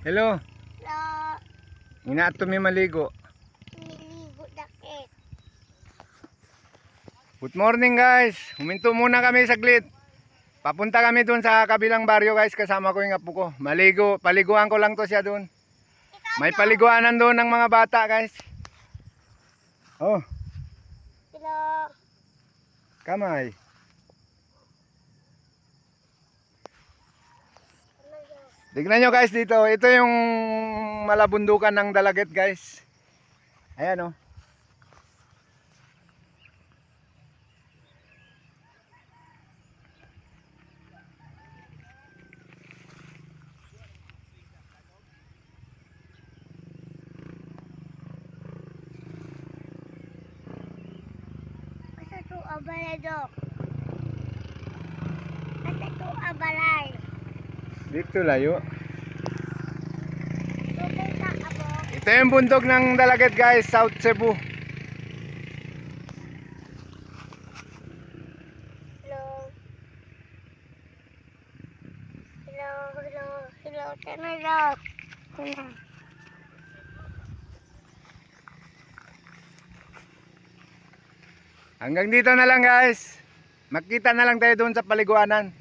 Hello. Hello. Inato mi maligo. Niligo dakit. Good morning guys. Huminto muna kami saglit. Papunta kami dun sa kabilang baryo guys. Kasama ko yung apo ko. Maligo. Paliguan ko lang to siya dun. May paliguanan doon ng mga bata guys. Oh, Hello. kamay. Tignan nyo guys dito. Ito yung malabundukan ng Dalaget guys. Ayan oh. Asa to abalay dok? Asa to abalay? Dito layo. Tukay sa abo. Ito yung bundok ng Dalaget guys. South Cebu. Hello. Hello. Hello. Hello. Sana dok. Sana. Hanggang dito na lang guys. Makita na lang tayo doon sa paliguanan.